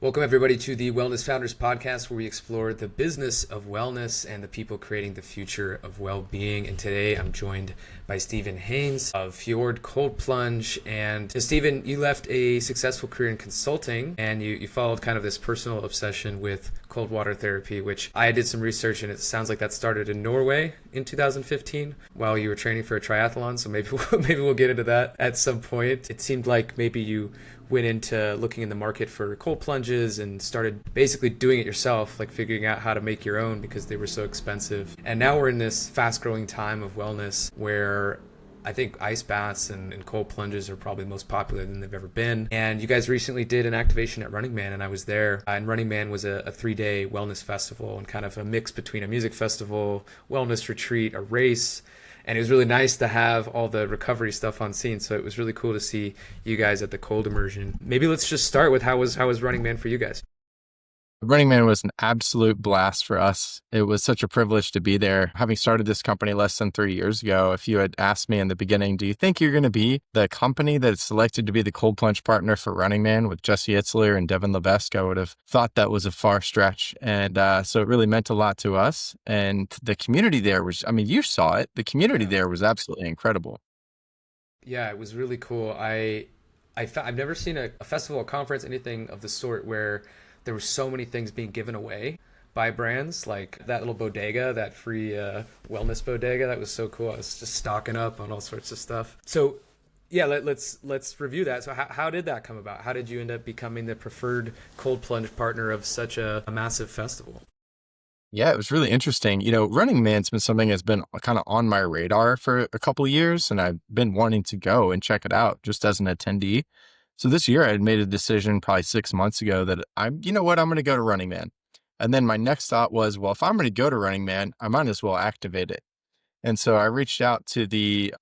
Welcome, everybody, to the Wellness Founders Podcast, where we explore the business of wellness and the people creating the future of well-being. And today I'm joined by Steven Haynes of FjORD Cold Plunge. And Steven, you left a successful career in consulting, and you followed kind of this personal obsession with cold water therapy, which I did some research, and it sounds like that started in Norway in 2015 while you were training for a triathlon. So maybe we'll get into that at some point. It seemed like maybe you went into looking in the market for cold plunges and started basically doing it yourself, like figuring out how to make your own because they were so expensive. And now we're in this fast growing time of wellness where I think ice baths and cold plunges are probably the most popular than they've ever been. And you guys recently did an activation at Running Man, and I was there. And Running Man was a 3-day wellness festival and kind of a mix between a music festival, wellness retreat, a race. And it was really nice to have all the recovery stuff on scene. So it was really cool to see you guys at the cold immersion. Maybe let's just start with how was Running Man for you guys? Running Man was an absolute blast for us. It was such a privilege to be there. Having started this company less than 3 years ago, if you had asked me in the beginning, do you think you're going to be the company that's selected to be the cold plunge partner for Running Man with Jesse Itzler and Devin Levesque, I would have thought that was a far stretch. And so it really meant a lot to us. And the community there was, you saw it. The community there was absolutely incredible. Yeah, it was really cool. I've never seen a festival, a conference, anything of the sort where there were so many things being given away by brands, like that little bodega, that free wellness bodega. That was so cool. I was just stocking up on all sorts of stuff. So yeah, let's review that. So how did that come about? How did you end up becoming the preferred cold plunge partner of such a massive festival? Yeah, it was really interesting. Running Man's been something that's been kind of on my radar for a couple of years, and I've been wanting to go and check it out just as an attendee. So this year I had made a decision probably 6 months ago that I'm going to go to Running Man. And then my next thought was, well, if I'm going to go to Running Man, I might as well activate it. And so I reached out to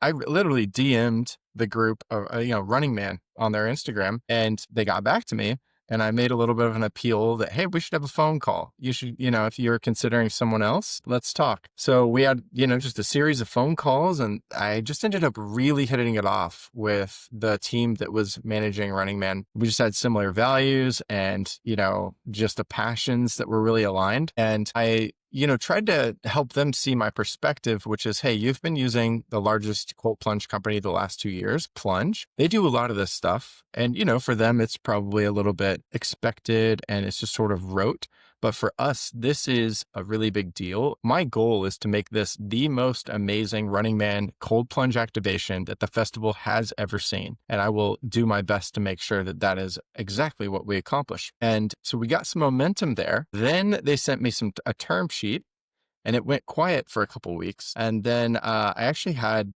I literally DM'd the group of, Running Man on their Instagram, and they got back to me. And I made a little bit of an appeal that, hey, we should have a phone call. You should, if you're considering someone else, let's talk. So we had, just a series of phone calls, and I just ended up really hitting it off with the team that was managing Running Man. We just had similar values and, just the passions that were really aligned. And I tried to help them see my perspective, which is, hey, you've been using the largest cold plunge company the last 2 years, Plunge. They do a lot of this stuff. And, for them, it's probably a little bit expected and it's just sort of rote. But for us, this is a really big deal. My goal is to make this the most amazing Running Man cold plunge activation that the festival has ever seen. And I will do my best to make sure that that is exactly what we accomplish. And so we got some momentum there. Then they sent me a term sheet, and it went quiet for a couple of weeks. And then I actually had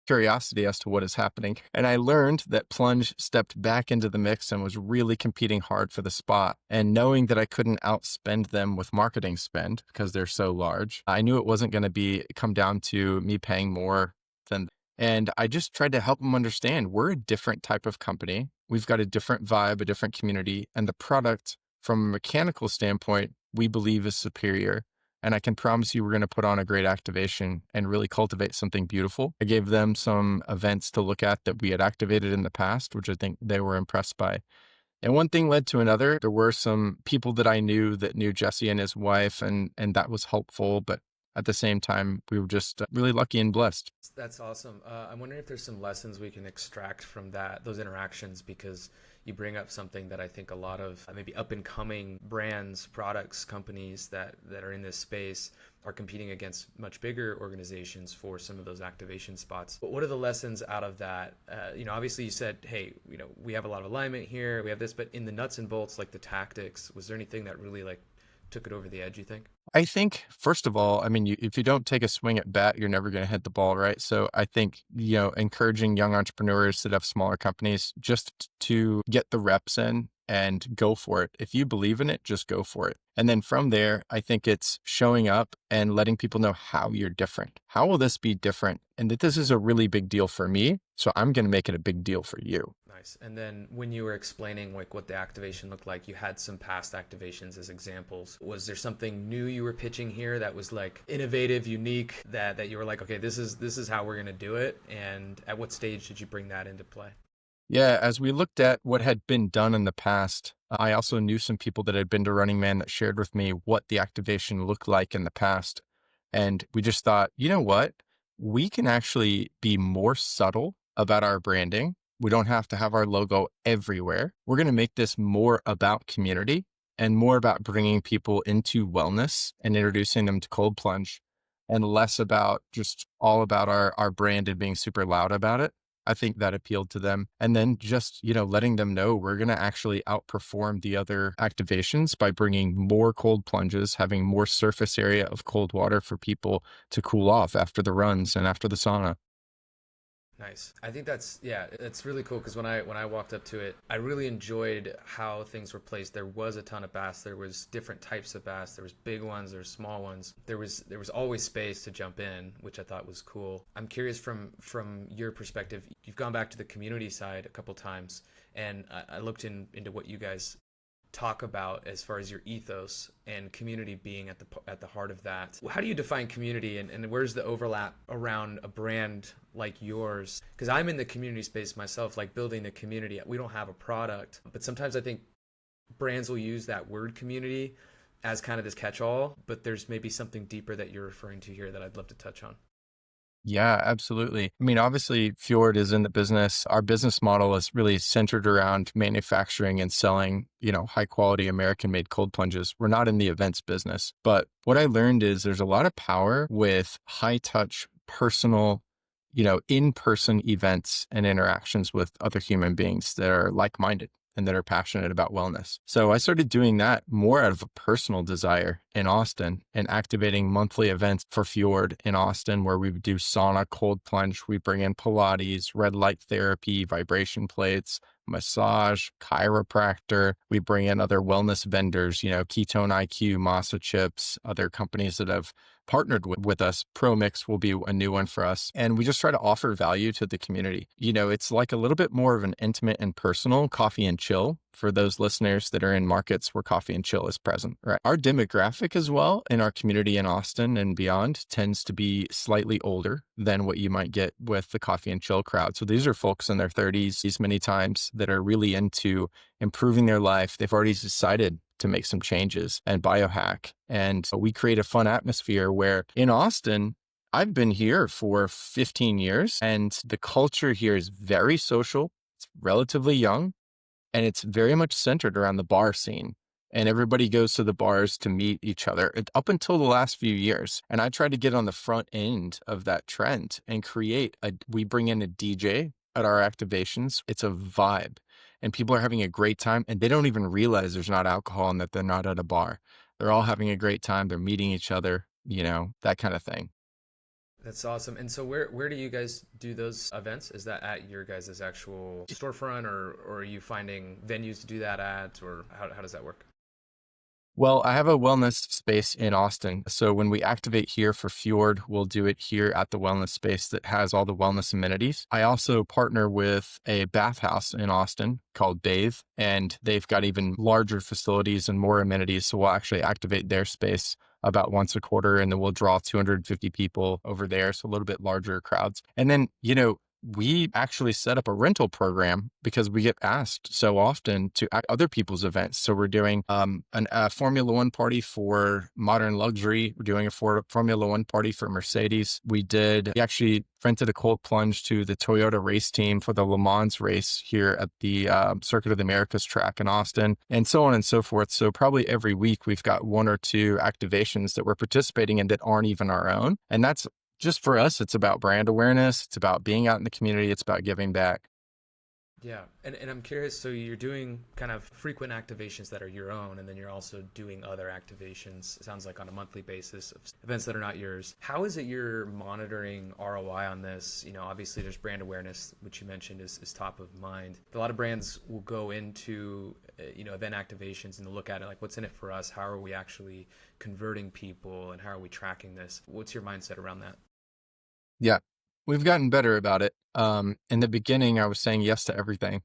curiosity as to what is happening. And I learned that Plunge stepped back into the mix and was really competing hard for the spot. And knowing that I couldn't outspend them with marketing spend because they're so large, I knew it wasn't going to come down to me paying more than. And I just tried to help them understand we're a different type of company. We've got a different vibe, a different community, and the product from a mechanical standpoint, we believe is superior. And I can promise you we're going to put on a great activation and really cultivate something beautiful. I gave them some events to look at that we had activated in the past, which I think they were impressed by. And one thing led to another. There were some people that I knew that knew Jesse and his wife, and that was helpful. But at the same time, we were just really lucky and blessed. That's awesome. I'm wondering if there's some lessons we can extract from those interactions, because you bring up something that I think a lot of maybe up and coming brands, products, companies that are in this space are competing against much bigger organizations for some of those activation spots. But what are the lessons out of that? Obviously you said, hey, we have a lot of alignment here, we have this, but in the nuts and bolts, like the tactics, was there anything that really took it over the edge, you think? I think, first of all, if you don't take a swing at bat, you're never going to hit the ball, right? So I think, encouraging young entrepreneurs that have smaller companies just to get the reps in and go for it. If you believe in it, just go for it. And then from there, I think it's showing up and letting people know how you're different. How will this be different? And that this is a really big deal for me, so I'm going to make it a big deal for you. Nice. And then when you were explaining what the activation looked like, you had some past activations as examples. Was there something new you were pitching here that was innovative, unique, that you were like, okay, this is how we're going to do it? And at what stage did you bring that into play? Yeah, as we looked at what had been done in the past, I also knew some people that had been to Running Man that shared with me what the activation looked like in the past. And we just thought, you know what? We can actually be more subtle about our branding. We don't have to have our logo everywhere. We're going to make this more about community and more about bringing people into wellness and introducing them to cold plunge, and less about just all about our brand and being super loud about it. I think that appealed to them. And then just, letting them know we're going to actually outperform the other activations by bringing more cold plunges, having more surface area of cold water for people to cool off after the runs and after the sauna. Nice. I think that's really cool because when I walked up to it, I really enjoyed how things were placed. There was a ton of bass. There was different types of bass. There was big ones. There was small ones. There was always space to jump in, which I thought was cool. I'm curious from your perspective. You've gone back to the community side a couple times, and I looked into what you guys talk about as far as your ethos and community being at the heart of that. How do you define community, and where's the overlap around a brand like yours? Because I'm in the community space myself, like building a community. We don't have a product, but sometimes I think brands will use that word community as kind of this catch-all, but there's maybe something deeper that you're referring to here that I'd love to touch on. Yeah, absolutely. I mean, obviously, Fjord is in the business. Our business model is really centered around manufacturing and selling, high quality American made cold plunges. We're not in the events business. But what I learned is there's a lot of power with high touch, personal, in person events and interactions with other human beings that are like minded and that are passionate about wellness. So I started doing that more out of a personal desire in Austin and activating monthly events for Fjord in Austin, where we would do sauna, cold plunge. We bring in Pilates, red light therapy, vibration plates, massage, chiropractor. We bring in other wellness vendors, Ketone IQ, Masa Chips, other companies that have partnered with us. ProMix will be a new one for us. And we just try to offer value to the community. It's like a little bit more of an intimate and personal coffee and chill for those listeners that are in markets where coffee and chill is present, right? Our demographic as well in our community in Austin and beyond tends to be slightly older than what you might get with the coffee and chill crowd. So these are folks in their 30s, these many times, that are really into improving their life. They've already decided to make some changes and biohack. And we create a fun atmosphere where in Austin, I've been here for 15 years and the culture here is very social. It's relatively young and it's very much centered around the bar scene. And everybody goes to the bars to meet each other up until the last few years. And I try to get on the front end of that trend and we bring in a DJ at our activations. It's a vibe and people are having a great time and they don't even realize there's not alcohol and that they're not at a bar. They're all having a great time. They're meeting each other, that kind of thing. That's awesome. And so where do you guys do those events? Is that at your guys' actual storefront, or are you finding venues to do that at, or how does that work? Well, I have a wellness space in Austin. So when we activate here for Fjord, we'll do it here at the wellness space that has all the wellness amenities. I also partner with a bathhouse in Austin called Bathe, and they've got even larger facilities and more amenities. So we'll actually activate their space about once a quarter, and then we'll draw 250 people over there. So a little bit larger crowds. And then, we actually set up a rental program because we get asked so often to other people's events. So we're doing a Formula One party for Modern Luxury. We're doing a Formula One party for Mercedes. We actually rented a cold plunge to the Toyota race team for the Le Mans race here at the Circuit of the Americas track in Austin, and so on and so forth. So probably every week we've got one or two activations that we're participating in that aren't even our own. And that's just for us, it's about brand awareness. It's about being out in the community. It's about giving back. Yeah. And I'm curious, so you're doing kind of frequent activations that are your own, and then you're also doing other activations, it sounds like on a monthly basis, of events that are not yours. How is it you're monitoring ROI on this? Obviously there's brand awareness, which you mentioned is top of mind. A lot of brands will go into, event activations and look at it like, what's in it for us? How are we actually converting people, and how are we tracking this? What's your mindset around that? Yeah, we've gotten better about it. In the beginning, I was saying yes to everything.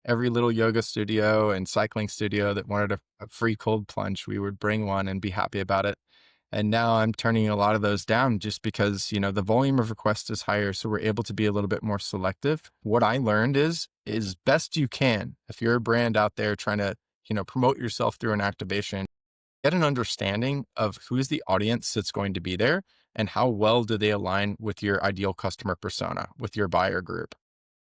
Every little yoga studio and cycling studio that wanted a free cold plunge, we would bring one and be happy about it. And now I'm turning a lot of those down just because, the volume of requests is higher. So we're able to be a little bit more selective. What I learned is best you can. If you're a brand out there trying to, promote yourself through an activation, get an understanding of who's the audience that's going to be there and how well do they align with your ideal customer persona, with your buyer group.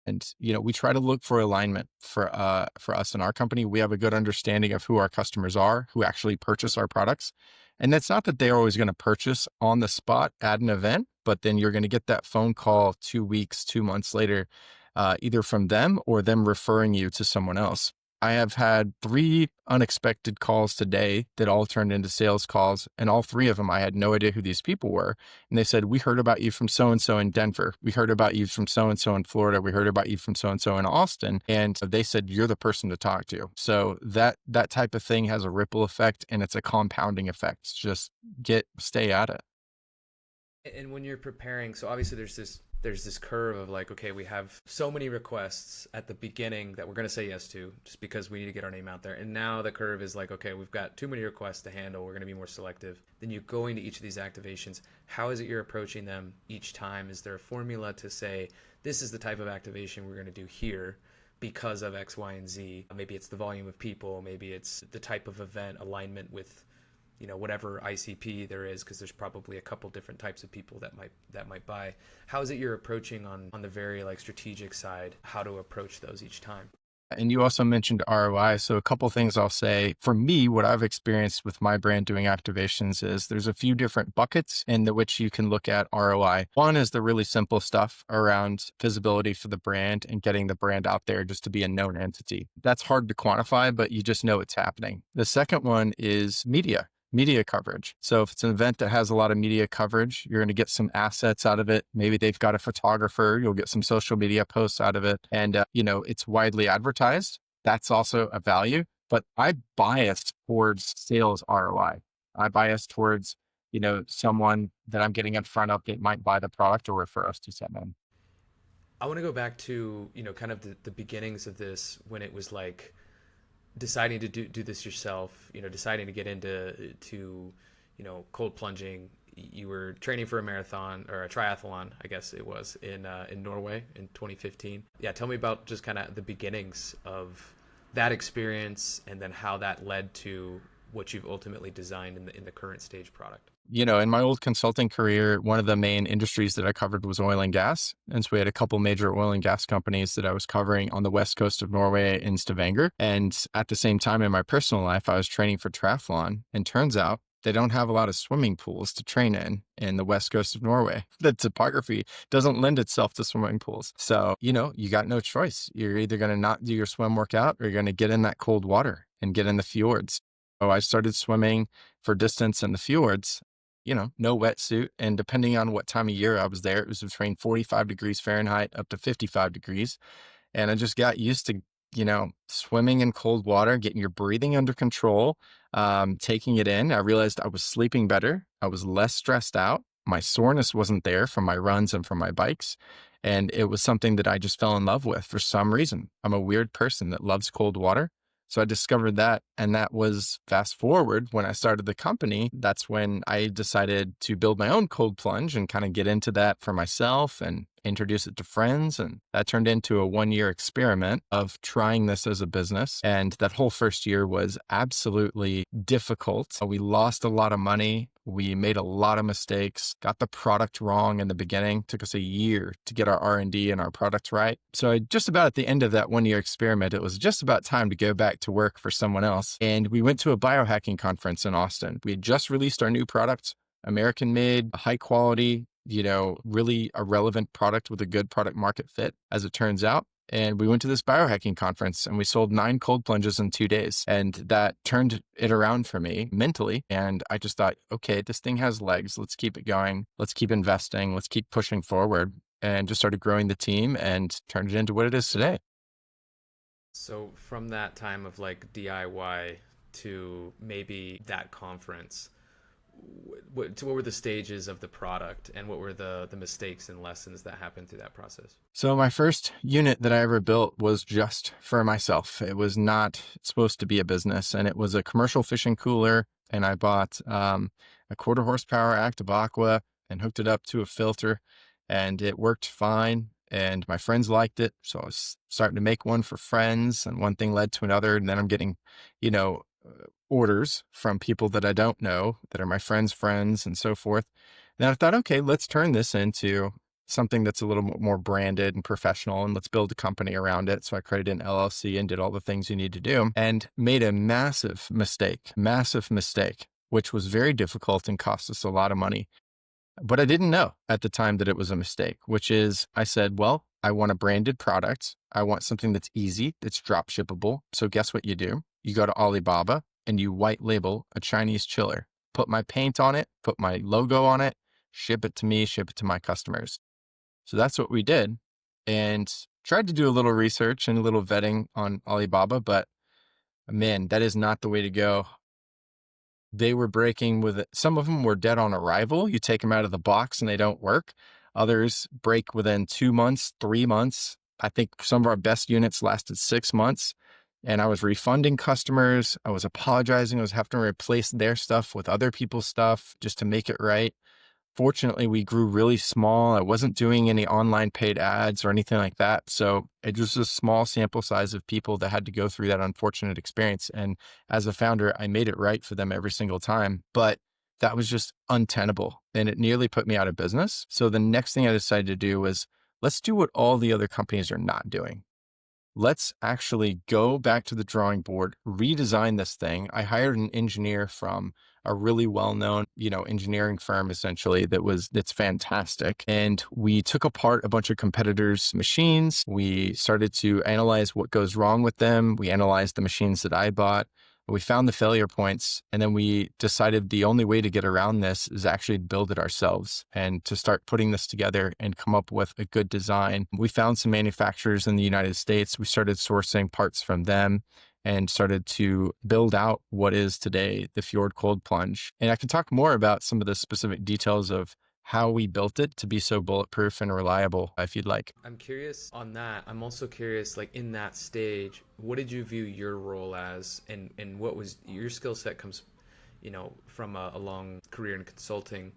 And, we try to look for alignment for us in our company. We have a good understanding of who our customers are, who actually purchase our products. And it's not that they're always going to purchase on the spot at an event, but then you're going to get that phone call 2 weeks, 2 months later, either from them or them referring you to someone else. I have had 3 unexpected calls today that all turned into sales calls. And all 3 of them, I had no idea who these people were. And they said, we heard about you from so-and-so in Denver. We heard about you from so-and-so in Florida. We heard about you from so-and-so in Austin. And they said, you're the person to talk to. So that type of thing has a ripple effect and it's a compounding effect. It's just stay at it. And when you're preparing, so obviously there's this curve of like, okay, we have so many requests at the beginning that we're going to say yes to just because we need to get our name out there. And now the curve is like, okay, we've got too many requests to handle. We're going to be more selective. Then you go into each of these activations. How is it you're approaching them each time? Is there a formula to say, this is the type of activation we're going to do here because of X, Y, and Z? Maybe it's the volume of people. Maybe it's the type of event, alignment with whatever ICP there is, because there's probably a couple different types of people that might buy. How is it you're approaching on the very strategic side, how to approach those each time? And you also mentioned ROI. So a couple things I'll say. For me, what I've experienced with my brand doing activations is there's a few different buckets in which you can look at ROI. One is the really simple stuff around visibility for the brand and getting the brand out there just to be a known entity. That's hard to quantify, but you just know it's happening. The second one is media coverage. So if it's an event that has a lot of media coverage, you're going to get some assets out of it. Maybe they've got a photographer, you'll get some social media posts out of it. And, it's widely advertised. That's also a value, but I bias towards sales ROI. I bias towards, someone that I'm getting in front of that might buy the product or refer us to someone. I want to go back to, kind of the beginnings of this, when it was like, deciding to do this yourself, deciding to get into cold plunging. You were training for a marathon or a triathlon, I guess it was, in Norway in 2015. Yeah, tell me about just kind of the beginnings of that experience and then how that led to what you've ultimately designed in the current stage product. In my old consulting career, one of the main industries that I covered was oil and gas. And so we had a couple major oil and gas companies that I was covering on the west coast of Norway in Stavanger. And at the same time in my personal life, I was training for triathlon. And turns out they don't have a lot of swimming pools to train in the west coast of Norway. The topography doesn't lend itself to swimming pools. So, you got no choice. You're either going to not do your swim workout or you're going to get in that cold water and get in the fjords. So I started swimming for distance in the fjords. No wetsuit. And depending on what time of year I was there, it was between 45 degrees Fahrenheit up to 55 degrees. And I just got used to, swimming in cold water, getting your breathing under control, taking it in. I realized I was sleeping better. I was less stressed out. My soreness wasn't there from my runs and from my bikes. And it was something that I just fell in love with for some reason. I'm a weird person that loves cold water. So I discovered that, and that was fast forward when I started the company. That's when I decided to build my own cold plunge and kind of get into that for myself and introduce it to friends. And that turned into a 1-year experiment of trying this as a business. And that whole first year was absolutely difficult. We lost a lot of money. We made a lot of mistakes, got the product wrong in the beginning. Took us a year to get our R&D and our product right. So just about at the end of that 1-year experiment, it was just about time to go back to work for someone else. And we went to a biohacking conference in Austin. We had just released our new product, American made, high quality, really a relevant product with a good product market fit, as it turns out. And we went to this biohacking conference and we sold 9 cold plunges in 2 days. And that turned it around for me mentally. And I just thought, okay, this thing has legs. Let's keep it going. Let's keep investing. Let's keep pushing forward. And just started growing the team and turned it into what it is today. So from that time of like DIY to maybe that conference, what were the stages of the product, and what were the mistakes and lessons that happened through that process? So my first unit that I ever built was just for myself. It was not supposed to be a business, and it was a commercial fishing cooler. And I bought a quarter horsepower Active Aqua and hooked it up to a filter, and it worked fine. And my friends liked it, so I was starting to make one for friends, and one thing led to another. And then I'm getting, you know, orders from people that I don't know that are my friends' friends and so forth. Then I thought, okay, let's turn this into something that's a little more branded and professional, and let's build a company around it. So I created an LLC and did all the things you need to do, and made a massive mistake, which was very difficult and cost us a lot of money. But I didn't know at the time that it was a mistake, which is I said, well, I want a branded product. I want something that's easy, that's drop shippable. So guess what you do? You go to Alibaba and you white label a Chinese chiller, put my paint on it, put my logo on it, ship it to me, ship it to my customers. So that's what we did, and tried to do a little research and a little vetting on Alibaba, but man, that is not the way to go. They were breaking with it. Some of them were dead on arrival. You take them out of the box and they don't work. Others break within 2 months, 3 months. I think some of our best units lasted 6 months, and I was refunding customers. I was apologizing. I was having to replace their stuff with other people's stuff just to make it right. Fortunately, we grew really small. I wasn't doing any online paid ads or anything like that. So it was a small sample size of people that had to go through that unfortunate experience. And as a founder, I made it right for them every single time. But that was just untenable, and it nearly put me out of business. So the next thing I decided to do was, let's do what all the other companies are not doing. Let's actually go back to the drawing board, redesign this thing. I hired an engineer from a really well-known, engineering firm essentially that's fantastic. And we took apart a bunch of competitors' machines. We started to analyze what goes wrong with them. We analyzed the machines that I bought. We found the failure points, and then we decided the only way to get around this is actually build it ourselves and to start putting this together and come up with a good design. We found some manufacturers in the United States. We started sourcing parts from them and started to build out what is today the FjORD Cold Plunge. And I can talk more about some of the specific details of how we built it to be so bulletproof and reliable, if you'd like. I'm curious on that. I'm also curious, like in that stage, what did you view your role as, and what was your skill set comes, from a long career in consulting,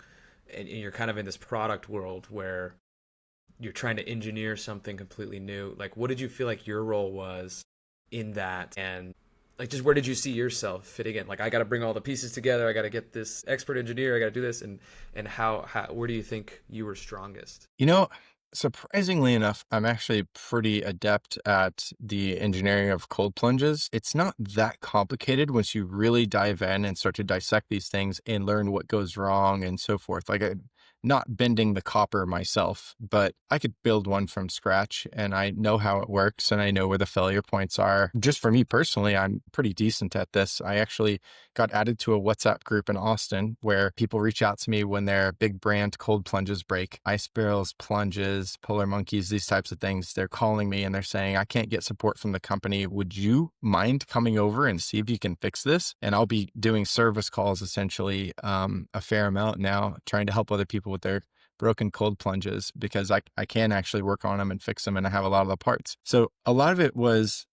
and you're kind of in this product world where you're trying to engineer something completely new. Like, what did you feel like your role was in that, and like just where did you see yourself fitting in? Like, I got to bring all the pieces together. I got to get this expert engineer. I got to do this, and how where do you think you were strongest? Surprisingly enough, I'm actually pretty adept at the engineering of cold plunges. It's not that complicated once you really dive in and start to dissect these things and learn what goes wrong and so forth. Like, I'm not bending the copper myself, but I could build one from scratch, and I know how it works and I know where the failure points are. Just for me personally, I'm pretty decent at this. I actually got added to a WhatsApp group in Austin where people reach out to me when their big brand cold plunges break. Ice barrels, plunges, polar monkeys, these types of things. They're calling me and they're saying, I can't get support from the company. Would you mind coming over and see if you can fix this? And I'll be doing service calls essentially a fair amount now, trying to help other people with their broken cold plunges, because I can actually work on them and fix them, and I have a lot of the parts. So a lot of it was,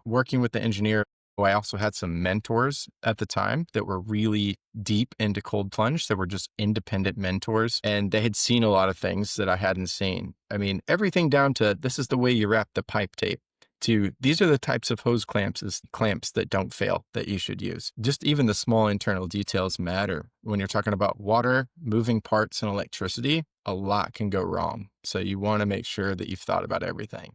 working with the engineer. I also had some mentors at the time that were really deep into cold plunge, that were just independent mentors, and they had seen a lot of things that I hadn't seen. I mean, everything down to this is the way you wrap the pipe tape, to these are the types of hose clamps that don't fail that you should use. Just even the small internal details matter. When you're talking about water, moving parts, and electricity, a lot can go wrong. So you want to make sure that you've thought about everything.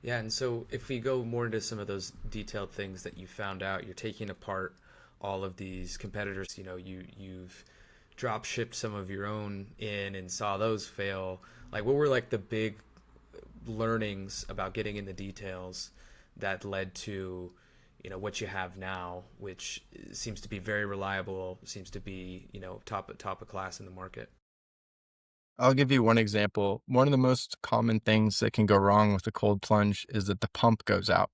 Yeah, and so if we go more into some of those detailed things that you found out, you're taking apart all of these competitors. You've drop shipped some of your own in and saw those fail. Like, what were like the big learnings about getting in the details that led to what you have now, which seems to be very reliable, seems to be top of class in the market? I'll give you one example. One of the most common things that can go wrong with a cold plunge is that the pump goes out.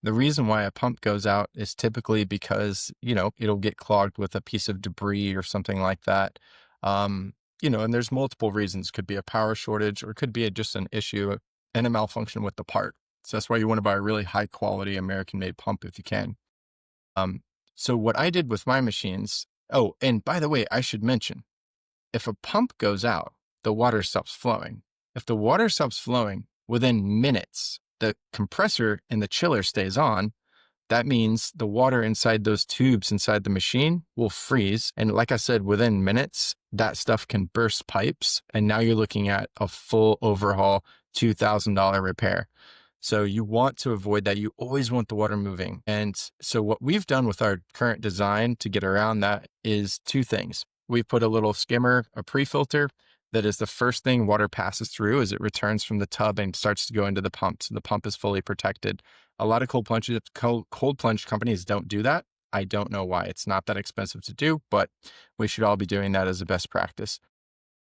The reason why a pump goes out is typically because, it'll get clogged with a piece of debris or something like that. And there's multiple reasons. Could be a power shortage or it could be just an issue and a malfunction with the part. So that's why you want to buy a really high quality American made pump if you can. Um, so what I did with my machines, oh, and by the way, I should mention, if a pump goes out, the water stops flowing. If the water stops flowing within minutes, the compressor in the chiller stays on. That means the water inside those tubes inside the machine will freeze. And like I said, within minutes, that stuff can burst pipes. And now you're looking at a full overhaul, $2,000 repair. So you want to avoid that. You always want the water moving. And so what we've done with our current design to get around that is two things. We've put a little skimmer, a pre-filter that is the first thing water passes through as it returns from the tub and starts to go into the pump. So the pump is fully protected. A lot of cold plunge companies don't do that. I don't know why. It's not that expensive to do, but we should all be doing that as a best practice.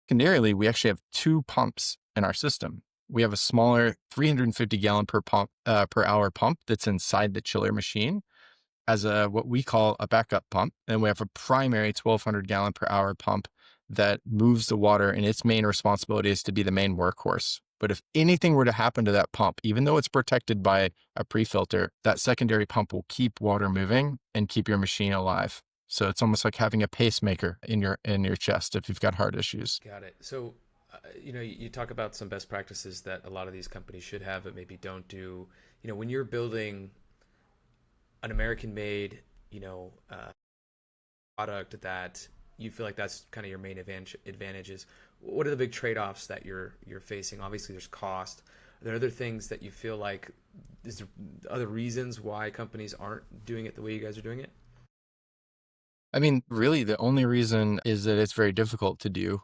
Secondarily, we actually have two pumps in our system. We have a smaller 350 gallon per hour pump that's inside the chiller machine as what we call a backup pump. And we have a primary 1,200 gallon per hour pump that moves the water, and its main responsibility is to be the main workhorse. But if anything were to happen to that pump, even though it's protected by a pre-filter, that secondary pump will keep water moving and keep your machine alive. So it's almost like having a pacemaker in your chest if you've got heart issues. Got it. So, you talk about some best practices that a lot of these companies should have, but maybe don't do. When you're building an American-made, product that you feel like that's kind of your main advantages. What are the big trade-offs that you're facing? Obviously, there's cost. Are there other things that you feel like is there other reasons why companies aren't doing it the way you guys are doing it? I mean, really, the only reason is that it's very difficult to do.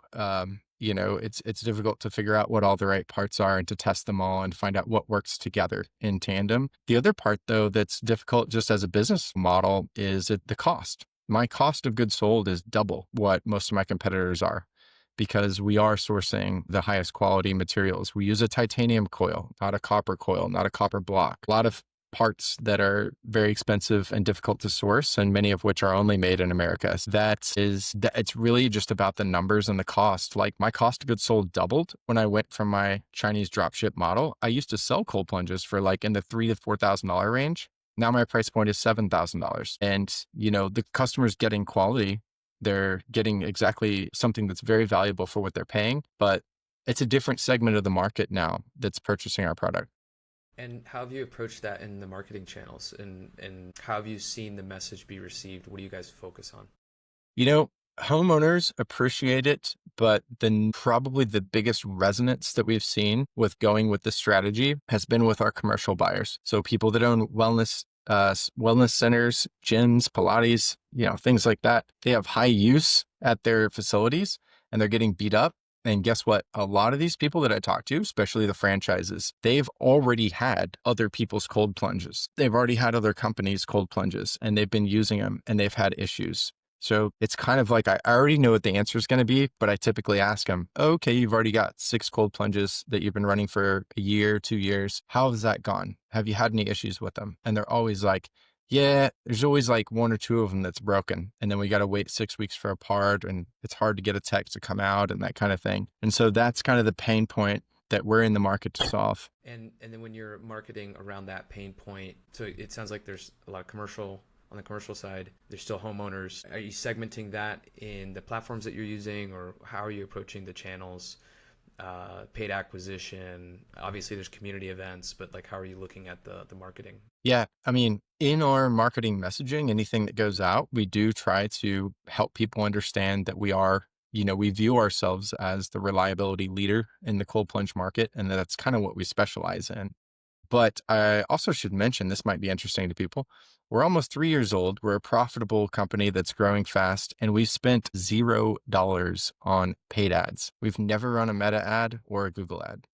It's difficult to figure out what all the right parts are and to test them all and find out what works together in tandem. The other part, though, that's difficult just as a business model is the cost. My cost of goods sold is double what most of my competitors are because we are sourcing the highest quality materials. We use a titanium coil, not a copper coil, not a copper block. A lot of parts that are very expensive and difficult to source, and many of which are only made in America. So it's really just about the numbers and the cost. Like my cost of goods sold doubled when I went from my Chinese dropship model. I used to sell cold plunges for like in the $3,000 to $4,000 range. Now my price point is $7,000. And, the customer's getting quality. They're getting exactly something that's very valuable for what they're paying, but it's a different segment of the market now that's purchasing our product. And how have you approached that in the marketing channels? And how have you seen the message be received? What do you guys focus on? Homeowners appreciate it, but then probably the biggest resonance that we've seen with going with this strategy has been with our commercial buyers. So people that own wellness centers, gyms, Pilates, things like that. They have high use at their facilities and they're getting beat up. And guess what? A lot of these people that I talk to, especially the franchises, they've already had other people's cold plunges. They've already had other companies' cold plunges and they've been using them and they've had issues. So it's kind of like I already know what the answer is going to be, but I typically ask them, okay, you've already got 6 cold plunges that you've been running for a year, 2 years. How has that gone? Have you had any issues with them? And they're always like, yeah, there's always like 1 or 2 of them that's broken. And then we got to wait 6 weeks for a part and it's hard to get a tech to come out and that kind of thing. And so that's kind of the pain point that we're in the market to solve. And then when you're marketing around that pain point, so it sounds like there's a lot of commercial. On the commercial side, there's still homeowners. Are you segmenting that in the platforms that you're using, or how are you approaching the channels? Paid acquisition, obviously there's community events, but like how are you looking at the marketing? Yeah, I mean, in our marketing messaging, anything that goes out, we do try to help people understand that we are, we view ourselves as the reliability leader in the cold plunge market, and that's kind of what we specialize in. But I also should mention, this might be interesting to people. We're almost 3 years old. We're a profitable company that's growing fast, and we've spent $0 on paid ads. We've never run a Meta ad or a Google ad.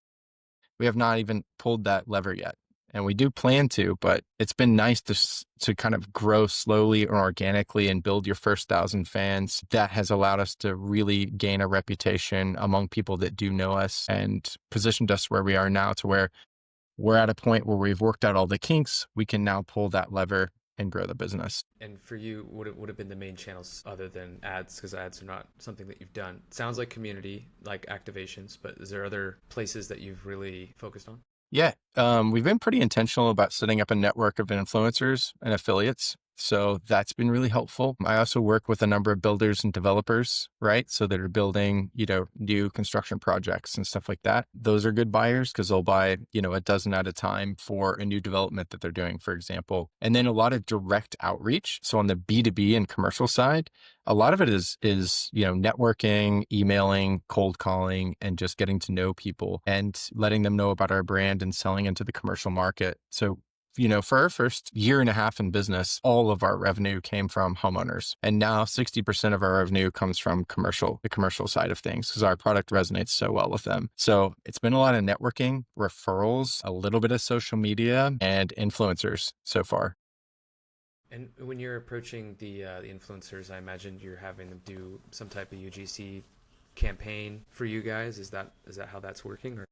We have not even pulled that lever yet. And we do plan to, but it's been nice to kind of grow slowly or organically and build your first 1,000 fans. That has allowed us to really gain a reputation among people that do know us and positioned us where we are now to where we're at a point where we've worked out all the kinks. We can now pull that lever and grow the business. And for you, what would have been the main channels other than ads? Because ads are not something that you've done. Sounds like community, like activations, but is there other places that you've really focused on? Yeah, we've been pretty intentional about setting up a network of influencers and affiliates. So that's been really helpful. I also work with a number of builders and developers, right? So that are building, new construction projects and stuff like that. Those are good buyers because they'll buy, a dozen at a time for a new development that they're doing, for example. And then a lot of direct outreach. So on the B2B and commercial side, a lot of it is networking, emailing, cold calling, and just getting to know people and letting them know about our brand and selling into the commercial market. So for our first year and a half in business, all of our revenue came from homeowners. And now 60% of our revenue comes from the commercial side of things, because our product resonates so well with them. So it's been a lot of networking, referrals, a little bit of social media, and influencers so far. And when you're approaching the influencers, I imagine you're having them do some type of UGC campaign for you guys. Is that how that's working? Or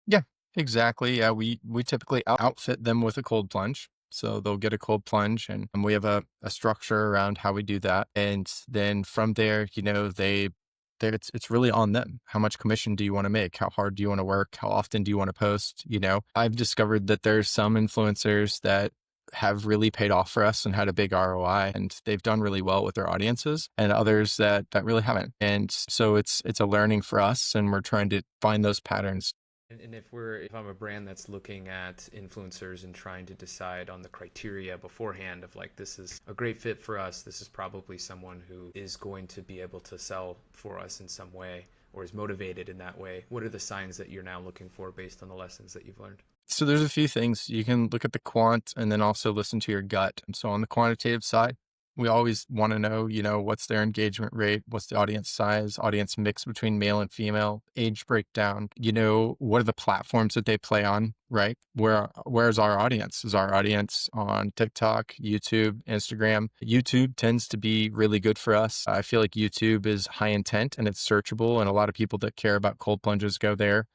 Yeah, exactly. Yeah, we typically outfit them with a cold plunge. So they'll get a cold plunge, and we have a structure around how we do that. And then from there, it's really on them. How much commission do you want to make? How hard do you want to work? How often do you want to post? I've discovered that there's some influencers that have really paid off for us and had a big ROI, and they've done really well with their audiences, and others that really haven't. And so it's a learning for us, and we're trying to find those patterns. And if I'm a brand that's looking at influencers and trying to decide on the criteria beforehand of like, this is a great fit for us, this is probably someone who is going to be able to sell for us in some way or is motivated in that way, what are the signs that you're now looking for based on the lessons that you've learned? So there's a few things. You can look at the quant and then also listen to your gut. And so on the quantitative side, we always want to know, what's their engagement rate? What's the audience size, audience mix between male and female, age breakdown? What are the platforms that they play on, right? Where's our audience? Is our audience on TikTok, YouTube, Instagram? YouTube tends to be really good for us. I feel like YouTube is high intent and it's searchable, and a lot of people that care about cold plunges go there.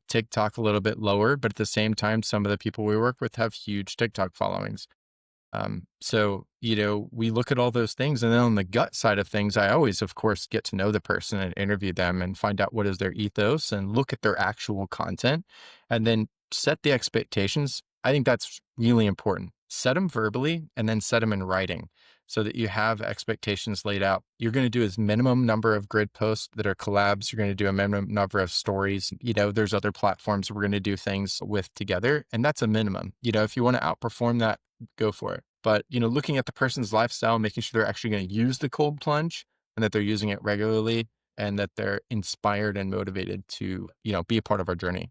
TikTok a little bit lower, but at the same time, some of the people we work with have huge TikTok followings. So we look at all those things. And then on the gut side of things, I always, of course, get to know the person and interview them and find out what is their ethos and look at their actual content and then set the expectations. I think that's really important. Set them verbally and then set them in writing so that you have expectations laid out. You're going to do as minimum number of grid posts that are collabs. You're going to do a minimum number of stories. There's other platforms we're going to do things with together, and that's a minimum. If you want to outperform that, go for it. But, looking at the person's lifestyle, making sure they're actually going to use the cold plunge and that they're using it regularly and that they're inspired and motivated to, be a part of our journey.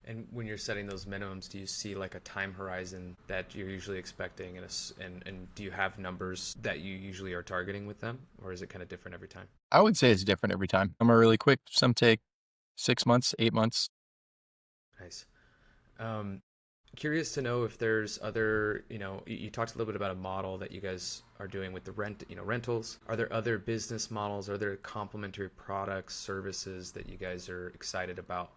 And when you're setting those minimums, do you see like a time horizon that you're usually expecting, and do you have numbers that you usually are targeting with them, or is it kind of different every time? I would say it's different every time. Some are really quick. Some take 6 months, 8 months. Nice. Curious to know if there's other, you talked a little bit about a model that you guys are doing with the rentals. Are there other business models? Are there complementary products, services that you guys are excited about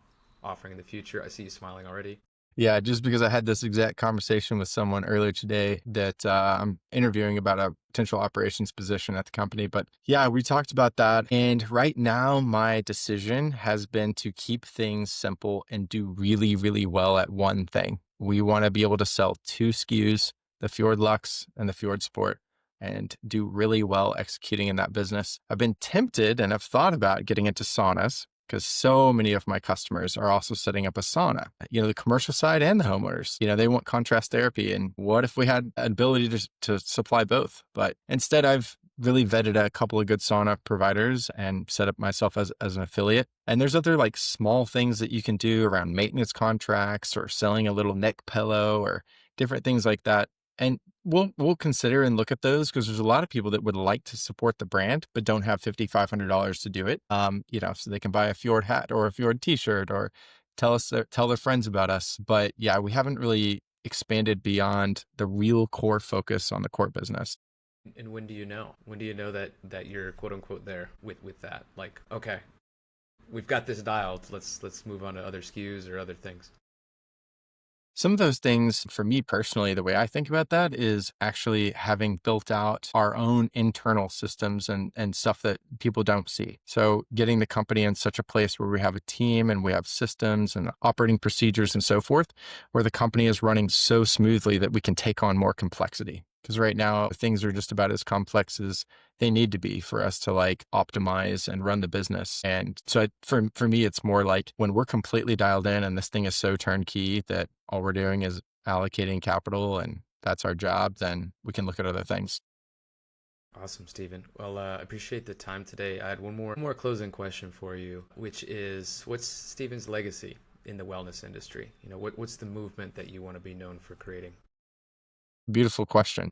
offering in the future? I see you smiling already. Yeah, just because I had this exact conversation with someone earlier today that I'm interviewing about a potential operations position at the company. But yeah, we talked about that. And right now, my decision has been to keep things simple and do really, really well at one thing. We want to be able to sell 2 SKUs, the FjORD Luxe and the FjORD Sport, and do really well executing in that business. I've been tempted and have thought about getting into saunas, because so many of my customers are also setting up a sauna, the commercial side and the homeowners, they want contrast therapy. And what if we had an ability to supply both? But instead, I've really vetted a couple of good sauna providers and set up myself as an affiliate. And there's other like small things that you can do around maintenance contracts or selling a little neck pillow or different things like that. And we'll consider and look at those, because there's a lot of people that would like to support the brand but don't have $5,500 to do it. So they can buy a FjORD hat or a FjORD t-shirt or tell their friends about us. But yeah, we haven't really expanded beyond the real core focus on the core business. And when do you know? When do you know that you're quote unquote there with that? Like, okay, we've got this dialed. Let's move on to other SKUs or other things. Some of those things for me personally, the way I think about that is actually having built out our own internal systems and stuff that people don't see. So getting the company in such a place where we have a team and we have systems and operating procedures and so forth, where the company is running so smoothly that we can take on more complexity. Because right now things are just about as complex as they need to be for us to like optimize and run the business. And so for me, it's more like when we're completely dialed in and this thing is so turnkey that all we're doing is allocating capital and that's our job, then we can look at other things. Awesome, Stephen. Well, I appreciate the time today. I had one more closing question for you, which is, what's Stephen's legacy in the wellness industry? What's the movement that you want to be known for creating? Beautiful question.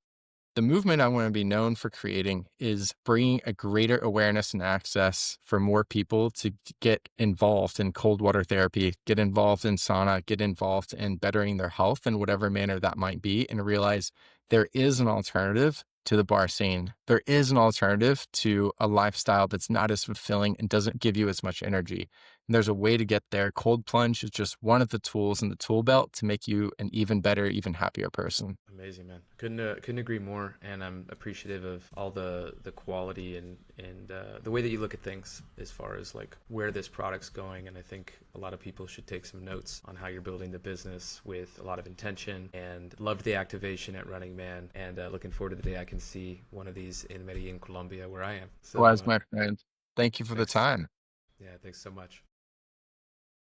The movement I want to be known for creating is bringing a greater awareness and access for more people to get involved in cold water therapy, get involved in sauna, get involved in bettering their health in whatever manner that might be, and realize there is an alternative to the bar scene. There is an alternative to a lifestyle that's not as fulfilling and doesn't give you as much energy. And there's a way to get there. Cold plunge is just one of the tools in the tool belt to make you an even better, even happier person. Amazing, man. Couldn't agree more, and I'm appreciative of all the quality and the way that you look at things as far as like where this product's going. And I think a lot of people should take some notes on how you're building the business with a lot of intention. And loved the activation at Running Man, and looking forward to the day I can see one of these in Medellin, Colombia, where I am. So Was my friend. Thank you for the thanks. time. Yeah, thanks so much.